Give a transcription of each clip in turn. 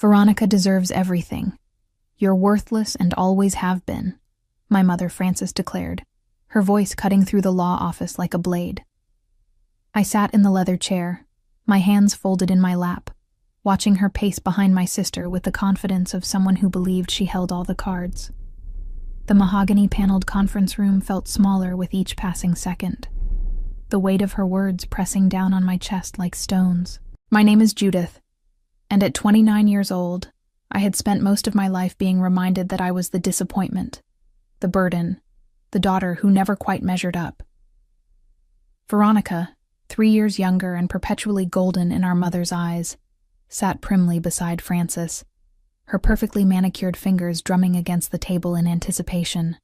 "Veronica deserves everything. You're worthless and always have been," my mother Frances declared, her voice cutting through the law office like a blade. I sat in the leather chair, my hands folded in my lap, watching her pace behind my sister with the confidence of someone who believed she held all the cards. The mahogany-paneled conference room felt smaller with each passing second, the weight of her words pressing down on my chest like stones. "My name is Judith, and at 29 years old, I had spent most of my life being reminded that I was the disappointment, the burden, the daughter who never quite measured up. Veronica, 3 years younger and perpetually golden in our mother's eyes, sat primly beside Frances, her perfectly manicured fingers drumming against the table in anticipation.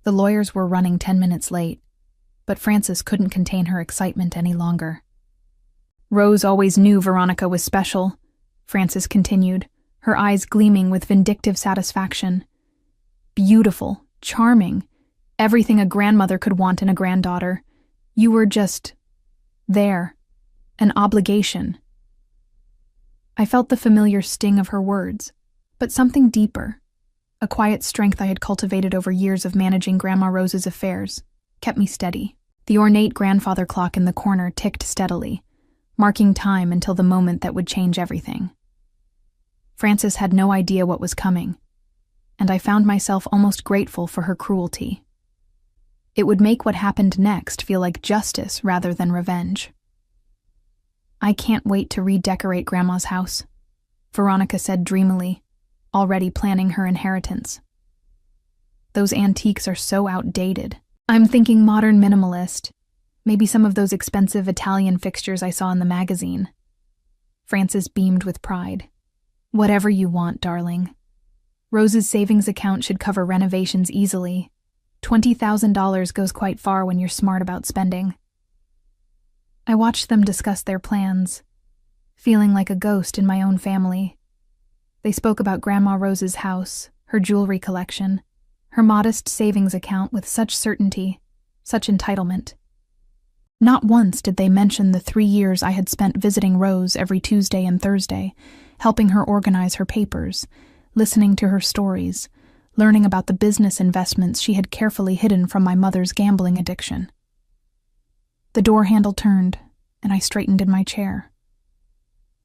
The lawyers were running 10 minutes late, but Frances couldn't contain her excitement any longer. "Rose always knew Veronica was special," Frances continued, her eyes gleaming with vindictive satisfaction. "Beautiful, charming, everything a grandmother could want in a granddaughter. You were just there, an obligation." I felt the familiar sting of her words, but something deeper, a quiet strength I had cultivated over years of managing Grandma Rose's affairs, kept me steady. The ornate grandfather clock in the corner ticked steadily, marking time until the moment that would change everything. Frances had no idea what was coming, and I found myself almost grateful for her cruelty. It would make what happened next feel like justice rather than revenge. "I can't wait to redecorate Grandma's house," Veronica said dreamily, already planning her inheritance. "Those antiques are so outdated. I'm thinking modern minimalist, maybe some of those expensive Italian fixtures I saw in the magazine." Frances beamed with pride. "Whatever you want, darling. Rose's savings account should cover renovations easily. $20,000 goes quite far when you're smart about spending." I watched them discuss their plans, feeling like a ghost in my own family. They spoke about Grandma Rose's house, her jewelry collection, her modest savings account with such certainty, such entitlement. Not once did they mention the 3 years I had spent visiting Rose every Tuesday and Thursday, helping her organize her papers, listening to her stories, learning about the business investments she had carefully hidden from my mother's gambling addiction. The door handle turned, and I straightened in my chair.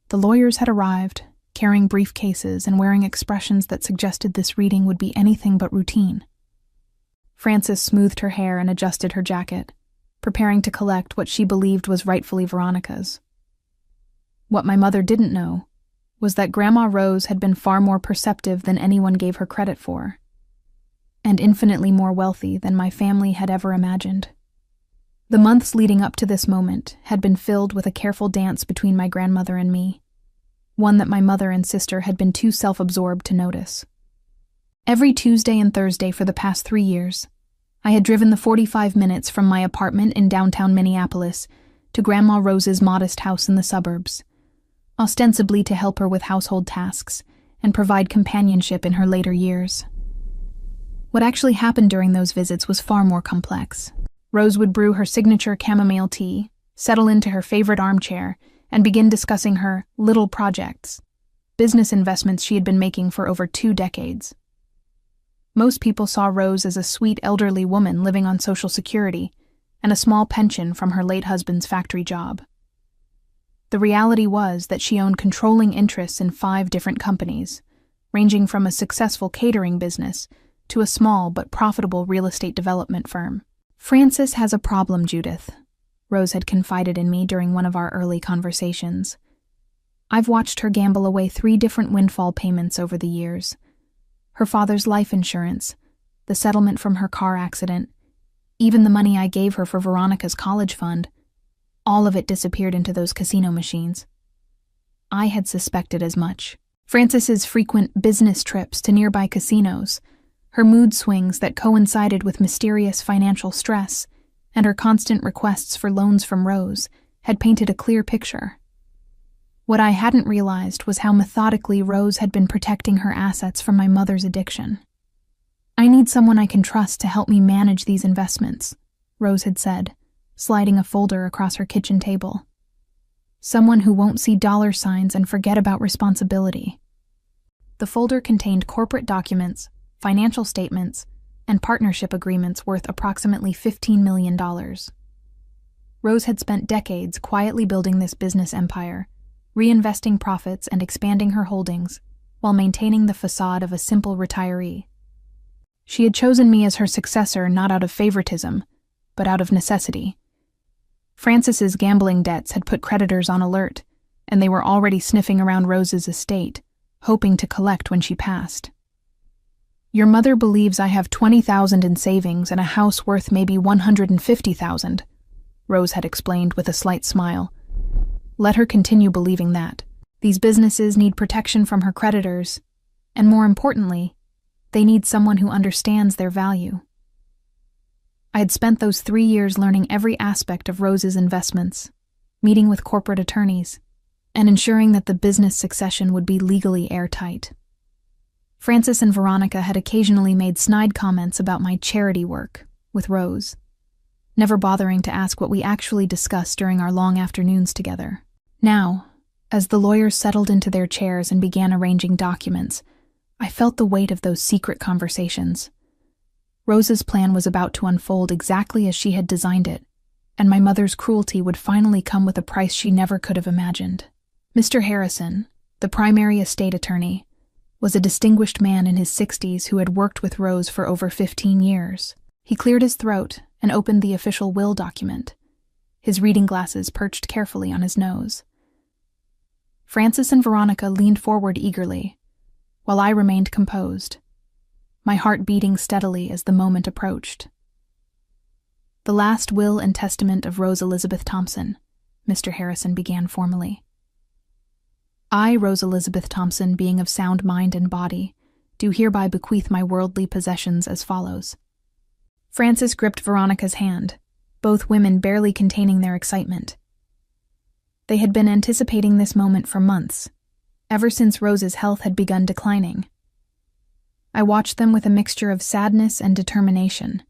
The lawyers had arrived, carrying briefcases and wearing expressions that suggested this reading would be anything but routine. Frances smoothed her hair and adjusted her jacket, preparing to collect what she believed was rightfully Veronica's. What my mother didn't know was that Grandma Rose had been far more perceptive than anyone gave her credit for, and infinitely more wealthy than my family had ever imagined. The months leading up to this moment had been filled with a careful dance between my grandmother and me, one that my mother and sister had been too self-absorbed to notice. Every Tuesday and Thursday for the past 3 years, I had driven the 45 minutes from my apartment in downtown Minneapolis to Grandma Rose's modest house in the suburbs, ostensibly to help her with household tasks and provide companionship in her later years. What actually happened during those visits was far more complex. Rose would brew her signature chamomile tea, settle into her favorite armchair, and begin discussing her little projects, business investments she had been making for over 2 decades. Most people saw Rose as a sweet elderly woman living on Social Security and a small pension from her late husband's factory job. The reality was that she owned controlling interests in 5 different companies, ranging from a successful catering business to a small but profitable real estate development firm. "Frances has a problem, Judith," Rose had confided in me during one of our early conversations. "I've watched her gamble away 3 different windfall payments over the years. Her father's life insurance, the settlement from her car accident, even the money I gave her for Veronica's college fund. All of it disappeared into those casino machines. I had suspected as much. Frances's frequent business trips to nearby casinos, her mood swings that coincided with mysterious financial stress, and her constant requests for loans from Rose had painted a clear picture. What I hadn't realized was how methodically Rose had been protecting her assets from my mother's addiction. "I need someone I can trust to help me manage these investments," Rose had said, sliding a folder across her kitchen table. Someone who won't see dollar signs and forget about responsibility. The folder contained corporate documents, financial statements, and partnership agreements worth approximately $15 million. Rose had spent decades quietly building this business empire, reinvesting profits and expanding her holdings, while maintaining the facade of a simple retiree. She had chosen me as her successor not out of favoritism, but out of necessity. Francis's gambling debts had put creditors on alert, and they were already sniffing around Rose's estate, hoping to collect when she passed. "Your mother believes I have $20,000 in savings and a house worth maybe $150,000, Rose had explained with a slight smile. Let her continue believing that. These businesses need protection from her creditors, and more importantly, they need someone who understands their value. I had spent those 3 years learning every aspect of Rose's investments, meeting with corporate attorneys, and ensuring that the business succession would be legally airtight. Francis and Veronica had occasionally made snide comments about my charity work with Rose, never bothering to ask what we actually discussed during our long afternoons together. Now, as the lawyers settled into their chairs and began arranging documents, I felt the weight of those secret conversations. Rose's plan was about to unfold exactly as she had designed it, and my mother's cruelty would finally come with a price she never could have imagined. Mr. Harrison, the primary estate attorney, was a distinguished man in his 60s who had worked with Rose for over 15 years. He cleared his throat and opened the official will document, his reading glasses perched carefully on his nose. Francis and Veronica leaned forward eagerly, while I remained composed, my heart beating steadily as the moment approached. "The last will and testament of Rose Elizabeth Thompson," Mr. Harrison began formally. "I, Rose Elizabeth Thompson, being of sound mind and body, do hereby bequeath my worldly possessions as follows." Francis gripped Veronica's hand, both women barely containing their excitement. They had been anticipating this moment for months, ever since Rose's health had begun declining. I watched them with a mixture of sadness and determination,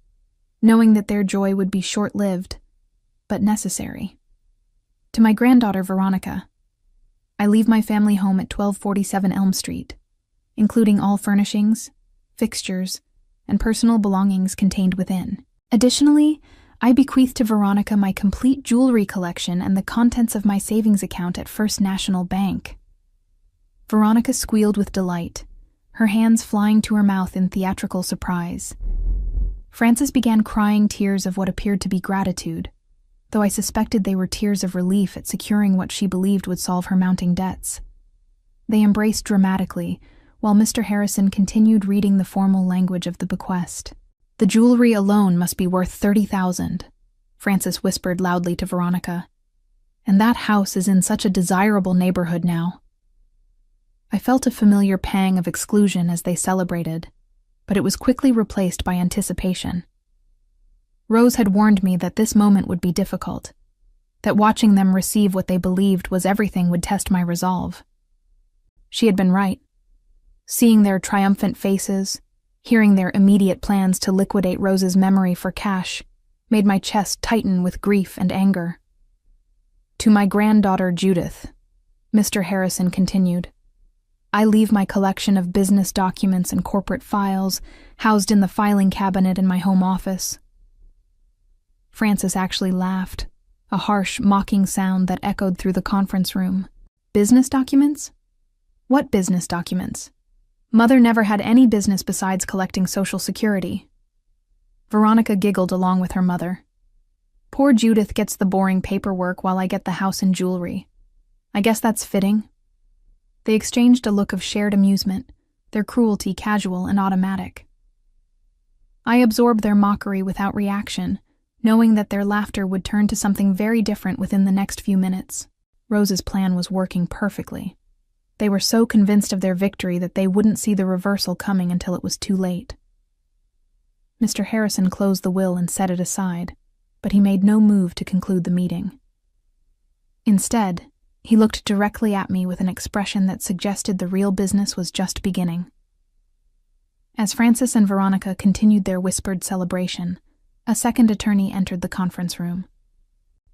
knowing that their joy would be short-lived, but necessary. To my granddaughter Veronica, I leave my family home at 1247 Elm Street, including all furnishings, fixtures, and personal belongings contained within. Additionally, I bequeath to Veronica my complete jewelry collection and the contents of my savings account at First National Bank. Veronica squealed with delight, her hands flying to her mouth in theatrical surprise. Francis began crying tears of what appeared to be gratitude, though I suspected they were tears of relief at securing what she believed would solve her mounting debts. They embraced dramatically, while Mr. Harrison continued reading the formal language of the bequest. "The jewelry alone must be worth $30,000, Francis whispered loudly to Veronica. "And that house is in such a desirable neighborhood now." I felt a familiar pang of exclusion as they celebrated, but it was quickly replaced by anticipation. Rose had warned me that this moment would be difficult, that watching them receive what they believed was everything would test my resolve. She had been right. Seeing their triumphant faces, hearing their immediate plans to liquidate Rose's memory for cash, made my chest tighten with grief and anger. "To my granddaughter Judith," Mr. Harrison continued, "I leave my collection of business documents and corporate files housed in the filing cabinet in my home office." Francis actually laughed, a harsh, mocking sound that echoed through the conference room. "Business documents? What business documents? Mother never had any business besides collecting Social Security." Veronica giggled along with her mother. "Poor Judith gets the boring paperwork while I get the house and jewelry. I guess that's fitting." They exchanged a look of shared amusement, their cruelty casual and automatic. I absorbed their mockery without reaction, knowing that their laughter would turn to something very different within the next few minutes. Rose's plan was working perfectly. They were so convinced of their victory that they wouldn't see the reversal coming until it was too late. Mr. Harrison closed the will and set it aside, but he made no move to conclude the meeting. Instead, he looked directly at me with an expression that suggested the real business was just beginning. As Francis and Veronica continued their whispered celebration, a second attorney entered the conference room.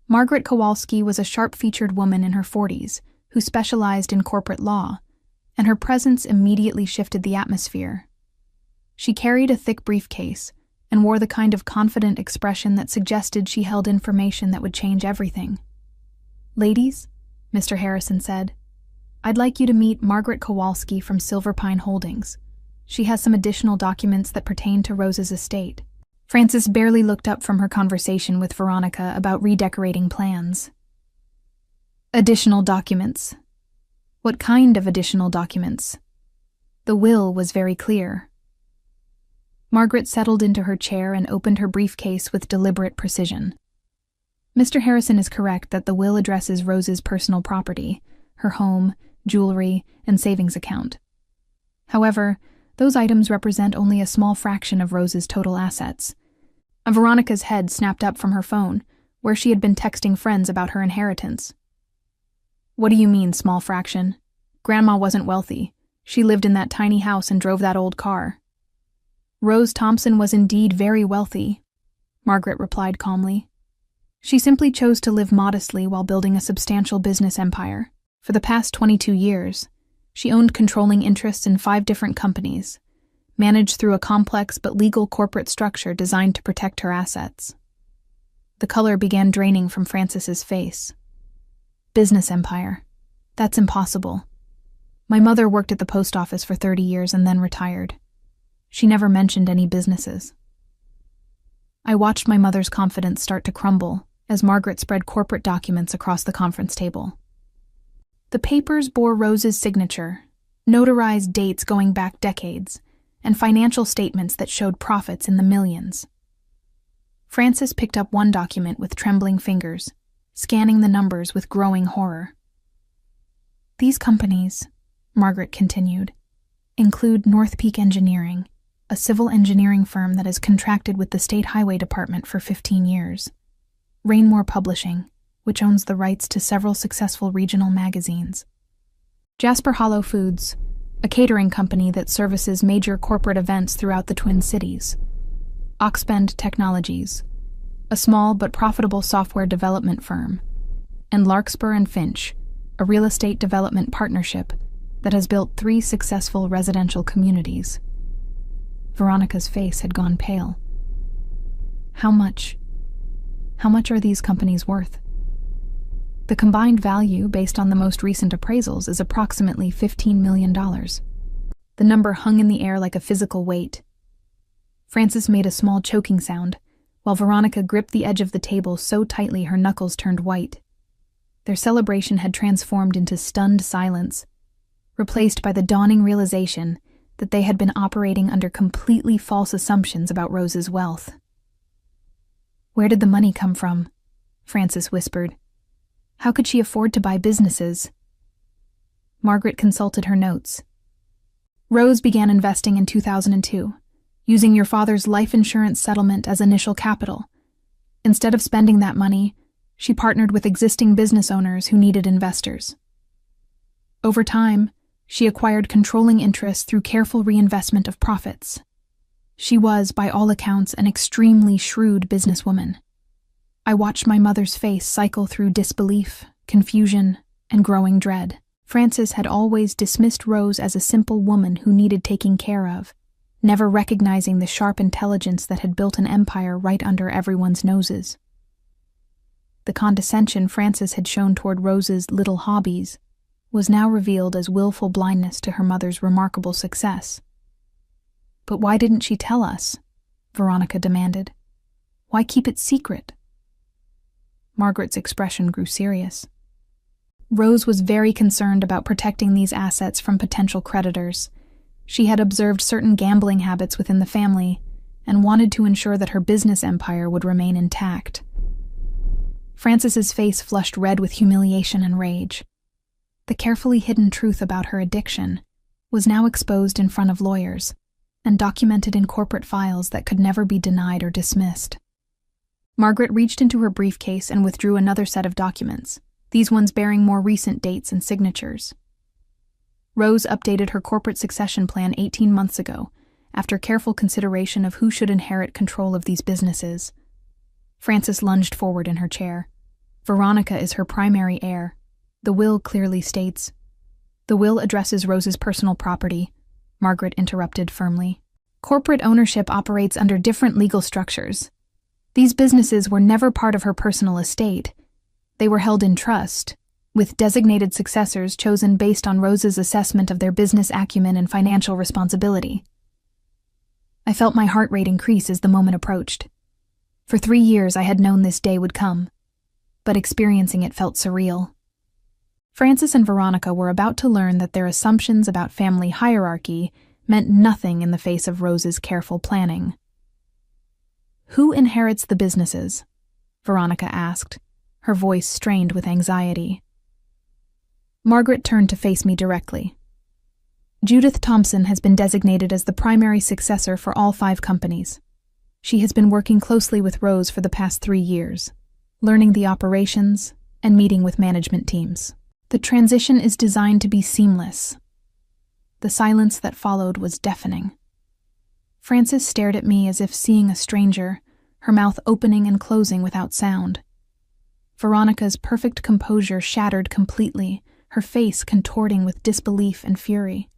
Margaret Kowalski was a sharp-featured woman in her 40s who specialized in corporate law, and her presence immediately shifted the atmosphere. She carried a thick briefcase and wore the kind of confident expression that suggested she held information that would change everything. "Ladies," Mr. Harrison said, "I'd like you to meet Margaret Kowalski from Silver Pine Holdings. She has some additional documents that pertain to Rose's estate." Frances barely looked up from her conversation with Veronica about redecorating plans. Additional documents. What kind of additional documents? The will was very clear. Margaret settled into her chair and opened her briefcase with deliberate precision. Mr. Harrison is correct that the will addresses Rose's personal property, her home, jewelry, and savings account. However, those items represent only a small fraction of Rose's total assets. Veronica's head snapped up from her phone, where she had been texting friends about her inheritance. "What do you mean, small fraction? Grandma wasn't wealthy. She lived in that tiny house and drove that old car." "Rose Thompson was indeed very wealthy," Margaret replied calmly. "She simply chose to live modestly while building a substantial business empire. For the past 22 years, she owned controlling interests in 5 different companies, managed through a complex but legal corporate structure designed to protect her assets." The color began draining from Frances's face. "Business empire. That's impossible. My mother worked at the post office for 30 years and then retired. She never mentioned any businesses." I watched my mother's confidence start to crumble as Margaret spread corporate documents across the conference table. The papers bore Rose's signature, notarized dates going back decades, and financial statements that showed profits in the millions. Frances picked up one document with trembling fingers, scanning the numbers with growing horror. "These companies," Margaret continued, "include North Peak Engineering, a civil engineering firm that has contracted with the State Highway Department for 15 years, Rainmore Publishing, which owns the rights to several successful regional magazines, Jasper Hollow Foods, a catering company that services major corporate events throughout the Twin Cities, Oxbend Technologies, a small but profitable software development firm, and Larkspur and Finch, a real estate development partnership that has built 3 successful residential communities." Veronica's face had gone pale. How much are these companies worth?" "The combined value, based on the most recent appraisals, is approximately $15 million. The number hung in the air like a physical weight. Frances made a small choking sound, while Veronica gripped the edge of the table so tightly her knuckles turned white. Their celebration had transformed into stunned silence, replaced by the dawning realization that they had been operating under completely false assumptions about Rose's wealth. "Where did the money come from?" Frances whispered. "How could she afford to buy businesses?" Margaret consulted her notes. "Rose began investing in 2002, using your father's life insurance settlement as initial capital. Instead of spending that money, she partnered with existing business owners who needed investors. Over time, she acquired controlling interests through careful reinvestment of profits. She was, by all accounts, an extremely shrewd businesswoman. I watched my mother's face cycle through disbelief, confusion, and growing dread. Frances had always dismissed Rose as a simple woman who needed taking care of, never recognizing the sharp intelligence that had built an empire right under everyone's noses. The condescension Frances had shown toward Rose's little hobbies was now revealed as willful blindness to her mother's remarkable success. "But why didn't she tell us?" Veronica demanded. "Why keep it secret?" Margaret's expression grew serious. Rose was very concerned about protecting these assets from potential creditors. She had observed certain gambling habits within the family and wanted to ensure that her business empire would remain intact. Frances's face flushed red with humiliation and rage. The carefully hidden truth about her addiction was now exposed in front of lawyers and documented in corporate files that could never be denied or dismissed. Margaret reached into her briefcase and withdrew another set of documents, these ones bearing more recent dates and signatures. Rose updated her corporate succession plan 18 months ago, after careful consideration of who should inherit control of these businesses. Frances lunged forward in her chair. Veronica is her primary heir. The will clearly states. The will addresses Rose's personal property, Margaret interrupted firmly. Corporate ownership operates under different legal structures. These businesses were never part of her personal estate. They were held in trust, with designated successors chosen based on Rose's assessment of their business acumen and financial responsibility. I felt my heart rate increase as the moment approached. For 3 years I had known this day would come, but experiencing it felt surreal. Frances and Veronica were about to learn that their assumptions about family hierarchy meant nothing in the face of Rose's careful planning. "Who inherits the businesses?" Veronica asked, her voice strained with anxiety. Margaret turned to face me directly. "Judith Thompson has been designated as the primary successor for all 5 companies. She has been working closely with Rose for the past 3 years, learning the operations and meeting with management teams. The transition is designed to be seamless." The silence that followed was deafening. Frances stared at me as if seeing a stranger, her mouth opening and closing without sound. Veronica's perfect composure shattered completely, her face contorting with disbelief and fury.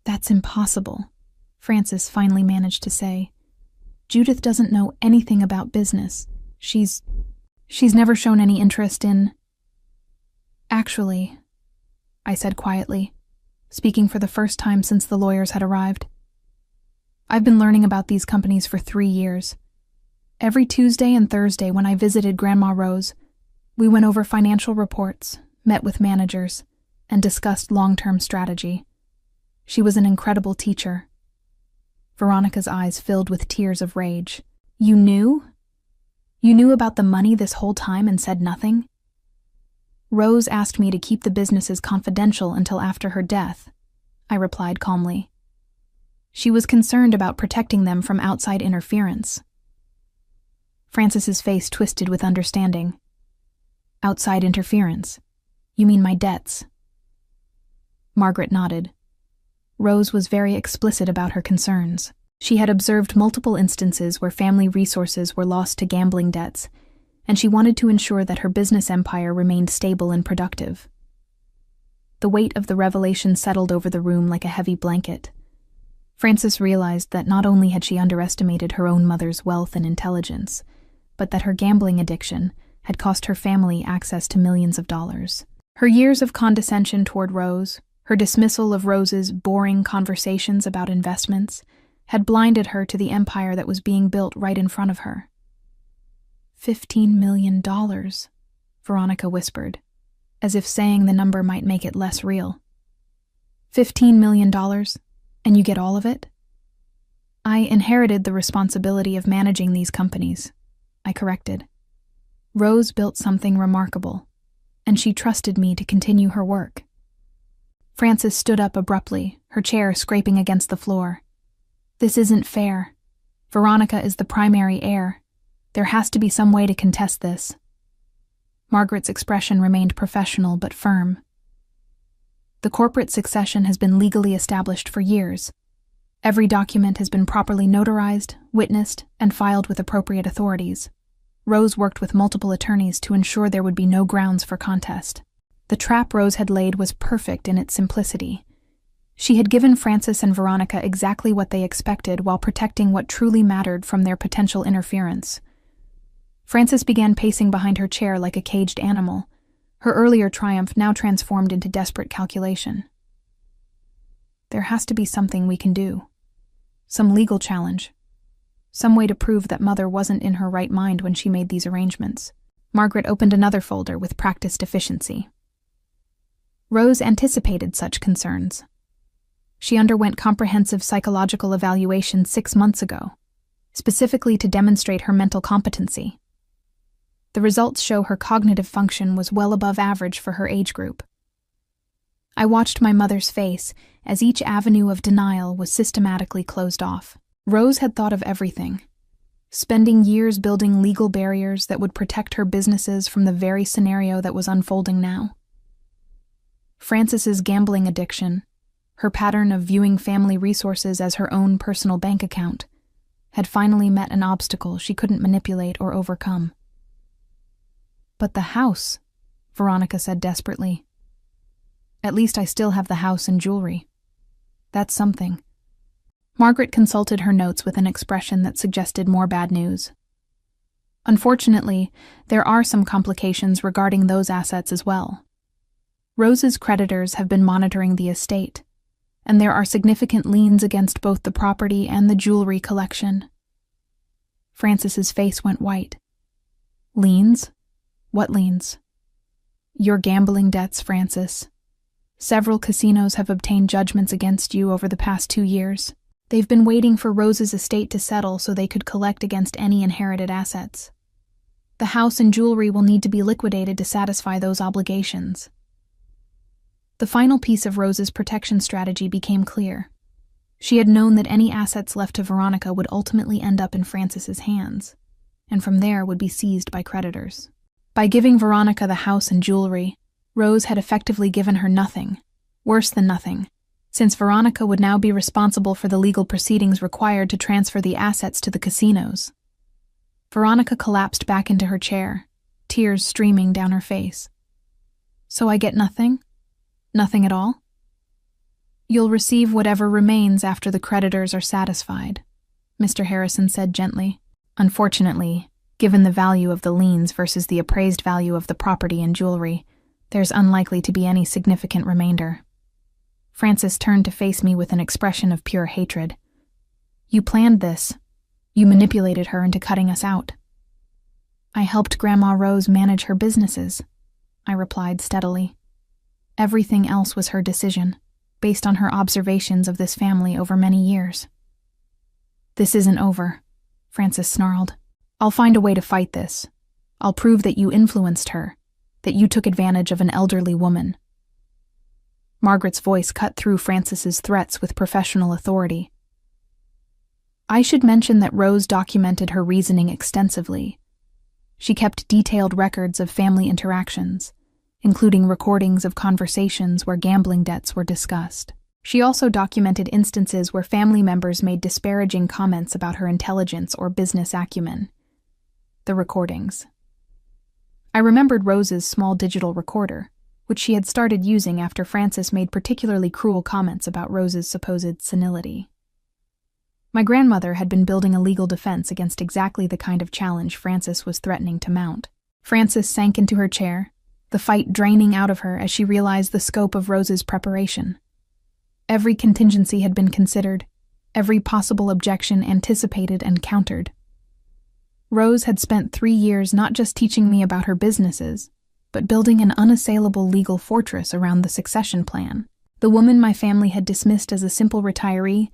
"That's impossible," Frances finally managed to say. "Judith doesn't know anything about business. She's never shown any interest in—" "Actually," I said quietly, speaking for the first time since the lawyers had arrived, "I've been learning about these companies for 3 years. Every Tuesday and Thursday when I visited Grandma Rose, we went over financial reports, met with managers, and discussed long-term strategy. She was an incredible teacher." Veronica's eyes filled with tears of rage. "You knew? You knew about the money this whole time and said nothing?" "Rose asked me to keep the businesses confidential until after her death," I replied calmly. "She was concerned about protecting them from outside interference." Frances's face twisted with understanding. "Outside interference? You mean my debts?" Margaret nodded. Rose was very explicit about her concerns. She had observed multiple instances where family resources were lost to gambling debts, and she wanted to ensure that her business empire remained stable and productive. The weight of the revelation settled over the room like a heavy blanket. Frances realized that not only had she underestimated her own mother's wealth and intelligence, but that her gambling addiction had cost her family access to millions of dollars. Her years of condescension toward Rose, her dismissal of Rose's boring conversations about investments, had blinded her to the empire that was being built right in front of her. $15 million, Veronica whispered, as if saying the number might make it less real. $15 million, and you get all of it? I inherited the responsibility of managing these companies, I corrected. Rose built something remarkable, and she trusted me to continue her work. Frances stood up abruptly, her chair scraping against the floor. "This isn't fair. Veronica is the primary heir. There has to be some way to contest this." Margaret's expression remained professional but firm. "The corporate succession has been legally established for years. Every document has been properly notarized, witnessed, and filed with appropriate authorities. Rose worked with multiple attorneys to ensure there would be no grounds for contest. The trap Rose had laid was perfect in its simplicity. She had given Frances and Veronica exactly what they expected while protecting what truly mattered from their potential interference." Frances began pacing behind her chair like a caged animal, her earlier triumph now transformed into desperate calculation. "There has to be something we can do. Some legal challenge. Some way to prove that Mother wasn't in her right mind when she made these arrangements." Margaret opened another folder with practiced efficiency. Rose anticipated such concerns. She underwent comprehensive psychological evaluation 6 months ago, specifically to demonstrate her mental competency. The results show her cognitive function was well above average for her age group. I watched my mother's face as each avenue of denial was systematically closed off. Rose had thought of everything, spending years building legal barriers that would protect her businesses from the very scenario that was unfolding now. Frances's gambling addiction, her pattern of viewing family resources as her own personal bank account, had finally met an obstacle she couldn't manipulate or overcome. But the house, Veronica said desperately. At least I still have the house and jewelry. That's something. Margaret consulted her notes with an expression that suggested more bad news. Unfortunately, there are some complications regarding those assets as well. Rose's creditors have been monitoring the estate, and there are significant liens against both the property and the jewelry collection. Francis's face went white. Liens? What liens? Your gambling debts, Francis. Several casinos have obtained judgments against you over the past 2 years. They've been waiting for Rose's estate to settle so they could collect against any inherited assets. The house and jewelry will need to be liquidated to satisfy those obligations. The final piece of Rose's protection strategy became clear. She had known that any assets left to Veronica would ultimately end up in Francis's hands, and from there would be seized by creditors. By giving Veronica the house and jewelry, Rose had effectively given her nothing, worse than nothing, since Veronica would now be responsible for the legal proceedings required to transfer the assets to the casinos. Veronica collapsed back into her chair, tears streaming down her face. So I get nothing? Nothing at all? You'll receive whatever remains after the creditors are satisfied, Mr. Harrison said gently. Unfortunately, given the value of the liens versus the appraised value of the property and jewelry, there's unlikely to be any significant remainder. Francis turned to face me with an expression of pure hatred. You planned this. You manipulated her into cutting us out. I helped Grandma Rose manage her businesses, I replied steadily. Everything else was her decision, based on her observations of this family over many years. This isn't over, Francis snarled. I'll find a way to fight this. I'll prove that you influenced her, that you took advantage of an elderly woman. Margaret's voice cut through Francis's threats with professional authority. I should mention that Rose documented her reasoning extensively. She kept detailed records of family interactions, including recordings of conversations where gambling debts were discussed. She also documented instances where family members made disparaging comments about her intelligence or business acumen. The recordings. I remembered Rose's small digital recorder, which she had started using after Francis made particularly cruel comments about Rose's supposed senility. My grandmother had been building a legal defense against exactly the kind of challenge Francis was threatening to mount. Francis sank into her chair, the fight draining out of her as she realized the scope of Rose's preparation. Every contingency had been considered, every possible objection anticipated and countered. Rose had spent 3 years not just teaching me about her businesses, but building an unassailable legal fortress around the succession plan. The woman my family had dismissed as a simple retiree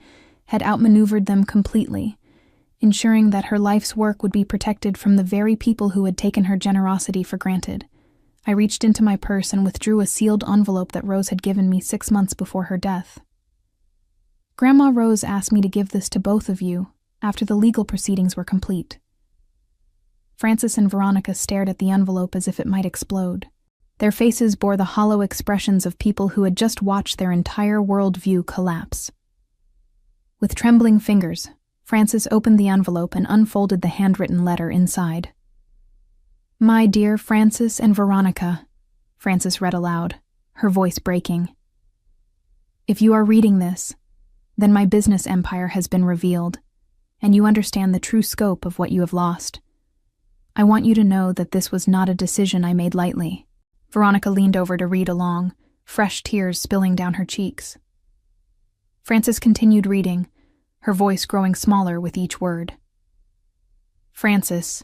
had outmaneuvered them completely, ensuring that her life's work would be protected from the very people who had taken her generosity for granted. I reached into my purse and withdrew a sealed envelope that Rose had given me 6 months before her death. Grandma Rose asked me to give this to both of you after the legal proceedings were complete. Francis and Veronica stared at the envelope as if it might explode. Their faces bore the hollow expressions of people who had just watched their entire worldview collapse. With trembling fingers, Francis opened the envelope and unfolded the handwritten letter inside. My dear Francis and Veronica, Francis read aloud, her voice breaking. If you are reading this, then my business empire has been revealed, and you understand the true scope of what you have lost. I want you to know that this was not a decision I made lightly. Veronica leaned over to read along, fresh tears spilling down her cheeks. Francis continued reading, her voice growing smaller with each word. Francis,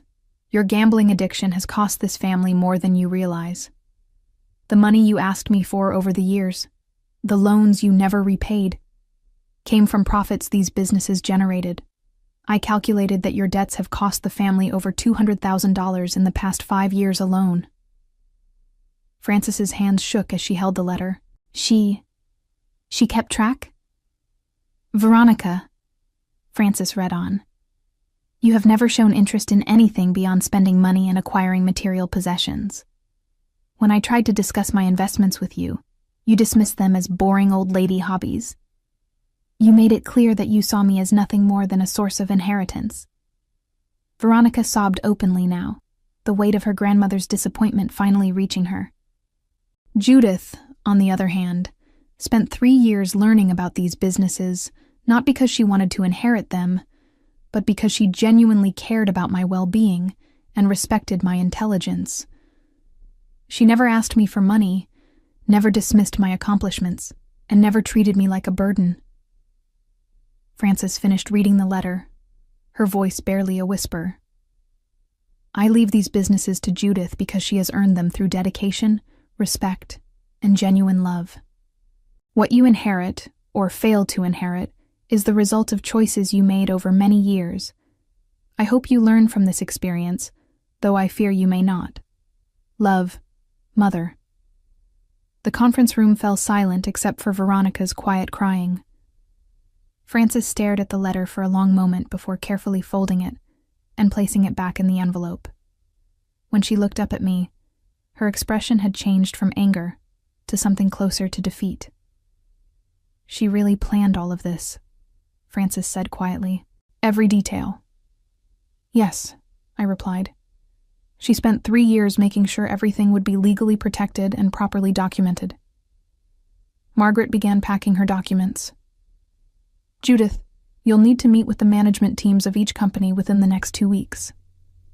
your gambling addiction has cost this family more than you realize. The money you asked me for over the years, the loans you never repaid, came from profits these businesses generated. I calculated that your debts have cost the family over $200,000 in the past 5 years alone. Francis's hands shook as she held the letter. She kept track? Veronica, Francis read on. You have never shown interest in anything beyond spending money and acquiring material possessions. When I tried to discuss my investments with you, you dismissed them as boring old lady hobbies. You made it clear that you saw me as nothing more than a source of inheritance. Veronica sobbed openly now, the weight of her grandmother's disappointment finally reaching her. Judith, on the other hand, spent 3 years learning about these businesses, not because she wanted to inherit them, but because she genuinely cared about my well-being and respected my intelligence. She never asked me for money, never dismissed my accomplishments, and never treated me like a burden. Frances finished reading the letter, her voice barely a whisper. I leave these businesses to Judith because she has earned them through dedication, respect, and genuine love. What you inherit, or fail to inherit, is the result of choices you made over many years. I hope you learn from this experience, though I fear you may not. Love, Mother. The conference room fell silent except for Veronica's quiet crying. Frances stared at the letter for a long moment before carefully folding it and placing it back in the envelope. When she looked up at me, her expression had changed from anger to something closer to defeat. She really planned all of this, Frances said quietly. Every detail. Yes, I replied. She spent 3 years making sure everything would be legally protected and properly documented. Margaret began packing her documents. Judith, you'll need to meet with the management teams of each company within the next 2 weeks.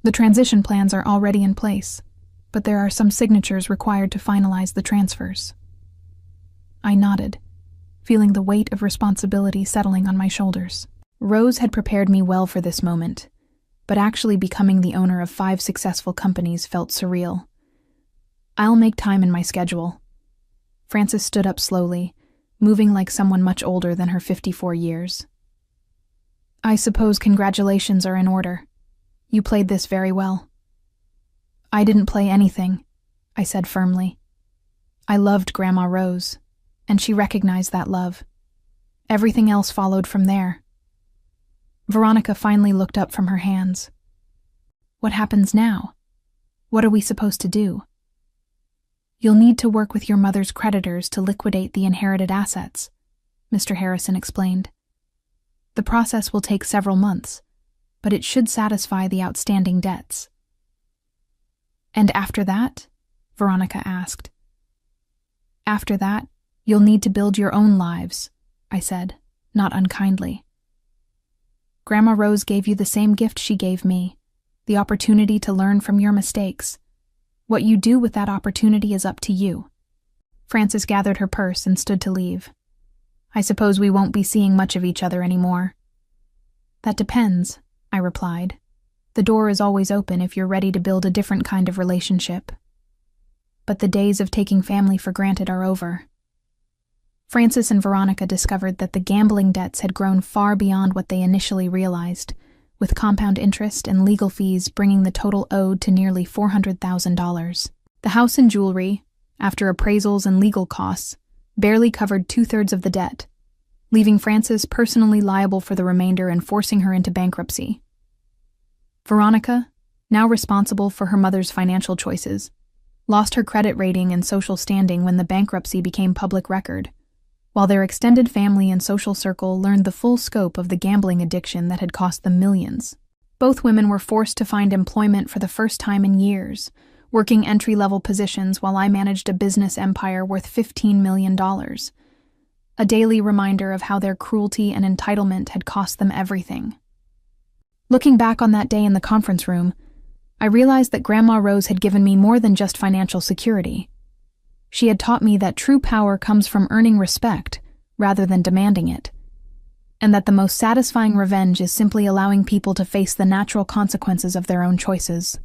The transition plans are already in place, but there are some signatures required to finalize the transfers. I nodded, feeling the weight of responsibility settling on my shoulders. Rose had prepared me well for this moment, but actually becoming the owner of 5 successful companies felt surreal. I'll make time in my schedule. Frances stood up slowly, moving like someone much older than her 54 years. I suppose congratulations are in order. You played this very well. I didn't play anything, I said firmly. I loved Grandma Rose, and she recognized that love. Everything else followed from there. Veronica finally looked up from her hands. What happens now? What are we supposed to do? You'll need to work with your mother's creditors to liquidate the inherited assets, Mr. Harrison explained. The process will take several months, but it should satisfy the outstanding debts. And after that? Veronica asked. After that, you'll need to build your own lives, I said, not unkindly. Grandma Rose gave you the same gift she gave me, the opportunity to learn from your mistakes. What you do with that opportunity is up to you. Frances gathered her purse and stood to leave. I suppose we won't be seeing much of each other anymore. That depends, I replied. The door is always open if you're ready to build a different kind of relationship. But the days of taking family for granted are over. Frances and Veronica discovered that the gambling debts had grown far beyond what they initially realized, with compound interest and legal fees bringing the total owed to nearly $400,000. The house and jewelry, after appraisals and legal costs, barely covered 2/3 of the debt, leaving Frances personally liable for the remainder and forcing her into bankruptcy. Veronica, now responsible for her mother's financial choices, lost her credit rating and social standing when the bankruptcy became public record, while their extended family and social circle learned the full scope of the gambling addiction that had cost them millions. Both women were forced to find employment for the first time in years, working entry-level positions while I managed a business empire worth $15 million. A daily reminder of how their cruelty and entitlement had cost them everything. Looking back on that day in the conference room, I realized that Grandma Rose had given me more than just financial security. She had taught me that true power comes from earning respect rather than demanding it, and that the most satisfying revenge is simply allowing people to face the natural consequences of their own choices.